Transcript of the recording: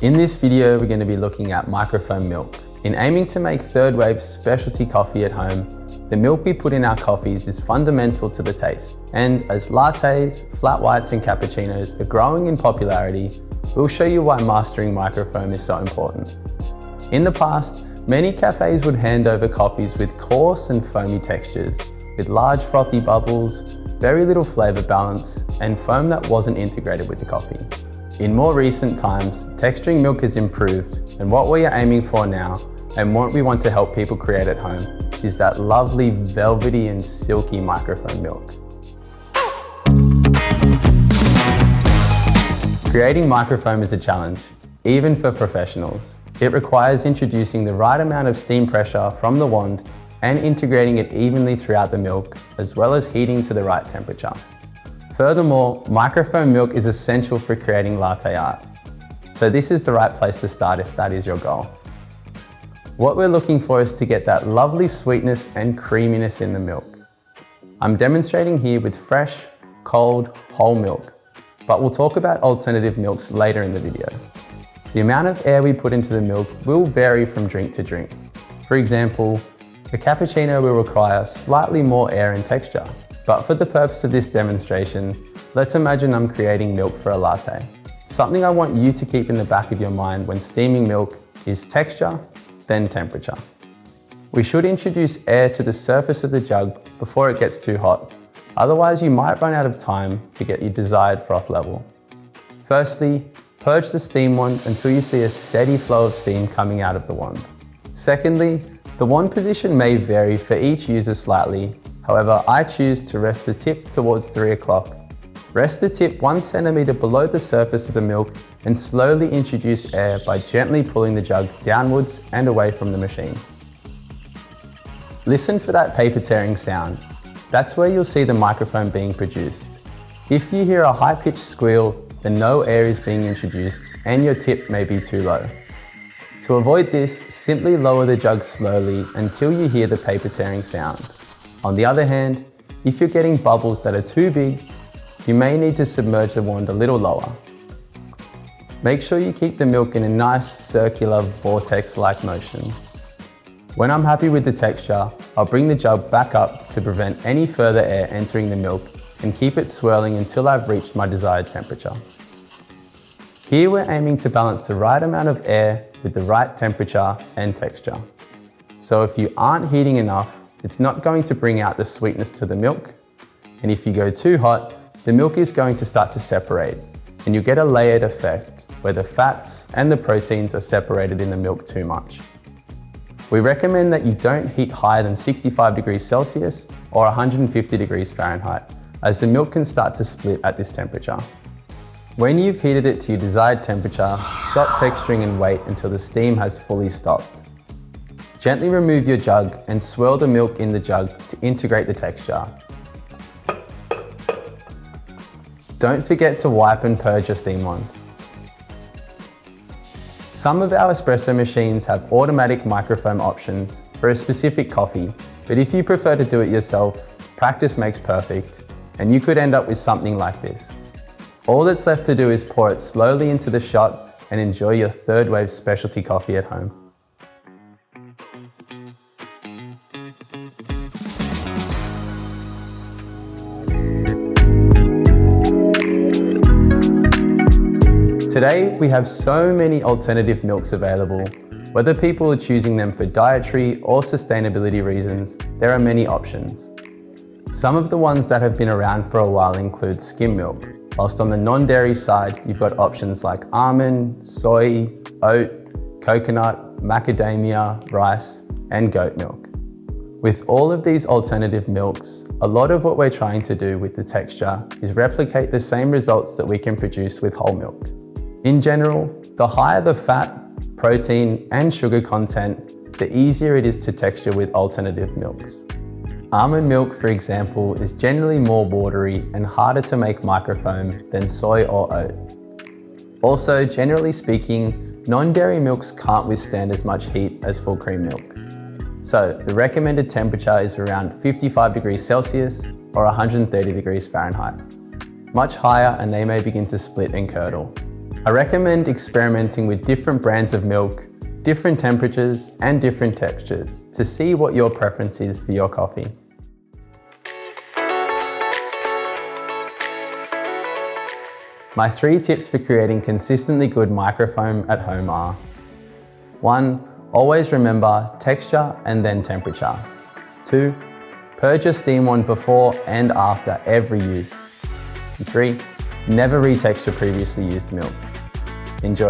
In this video, we're going to be looking at microfoam milk. In aiming to make third wave specialty coffee at home, the milk we put in our coffees is fundamental to the taste. And as lattes, flat whites and cappuccinos are growing in popularity, we'll show you why mastering microfoam is so important. In the past, many cafes would hand over coffees with coarse and foamy textures, with large frothy bubbles, very little flavor balance, and foam that wasn't integrated with the coffee. In more recent times, texturing milk has improved, and what we are aiming for now, and what we want to help people create at home, is that lovely velvety and silky microfoam milk. Creating microfoam is a challenge, even for professionals. It requires introducing the right amount of steam pressure from the wand and integrating it evenly throughout the milk, as well as heating to the right temperature. Furthermore, microfoam milk is essential for creating latte art. So this is the right place to start if that is your goal. What we're looking for is to get that lovely sweetness and creaminess in the milk. I'm demonstrating here with fresh, cold, whole milk, but we'll talk about alternative milks later in the video. The amount of air we put into the milk will vary from drink to drink. For example, a cappuccino will require slightly more air and texture. But for the purpose of this demonstration, let's imagine I'm creating milk for a latte. Something I want you to keep in the back of your mind when steaming milk is texture, then temperature. We should introduce air to the surface of the jug before it gets too hot. Otherwise, you might run out of time to get your desired froth level. Firstly, purge the steam wand until you see a steady flow of steam coming out of the wand. Secondly, the wand position may vary for each user slightly. However, I choose to rest the tip towards 3 o'clock. Rest the tip 1 centimeter below the surface of the milk and slowly introduce air by gently pulling the jug downwards and away from the machine. Listen for that paper tearing sound. That's where you'll see the microfoam being produced. If you hear a high-pitched squeal, then no air is being introduced and your tip may be too low. To avoid this, simply lower the jug slowly until you hear the paper tearing sound. On the other hand, if you're getting bubbles that are too big, you may need to submerge the wand a little lower. Make sure you keep the milk in a nice circular vortex-like motion. When I'm happy with the texture, I'll bring the jug back up to prevent any further air entering the milk and keep it swirling until I've reached my desired temperature. Here we're aiming to balance the right amount of air with the right temperature and texture. So if you aren't heating enough, it's not going to bring out the sweetness to the milk. And if you go too hot, the milk is going to start to separate and you get a layered effect where the fats and the proteins are separated in the milk too much. We recommend that you don't heat higher than 65 degrees Celsius or 150 degrees Fahrenheit, as the milk can start to split at this temperature. When you've heated it to your desired temperature, stop texturing and wait until the steam has fully stopped. Gently remove your jug and swirl the milk in the jug to integrate the texture. Don't forget to wipe and purge your steam wand. Some of our espresso machines have automatic microfoam options for a specific coffee, but if you prefer to do it yourself, practice makes perfect, and you could end up with something like this. All that's left to do is pour it slowly into the shot and enjoy your third wave specialty coffee at home. Today, we have so many alternative milks available. Whether people are choosing them for dietary or sustainability reasons, there are many options. Some of the ones that have been around for a while include skim milk, whilst on the non-dairy side, you've got options like almond, soy, oat, coconut, macadamia, rice, and goat milk. With all of these alternative milks, a lot of what we're trying to do with the texture is replicate the same results that we can produce with whole milk. In general, the higher the fat, protein, and sugar content, the easier it is to texture with alternative milks. Almond milk, for example, is generally more watery and harder to make microfoam than soy or oat. Also, generally speaking, non-dairy milks can't withstand as much heat as full cream milk. So the recommended temperature is around 55 degrees Celsius or 130 degrees Fahrenheit. Much higher and they may begin to split and curdle. I recommend experimenting with different brands of milk, different temperatures and different textures to see what your preference is for your coffee. My 3 tips for creating consistently good microfoam at home are: 1. Always remember texture and then temperature. 2. Purge your steam wand before and after every use. And 3. Never retexture previously used milk. Enjoy.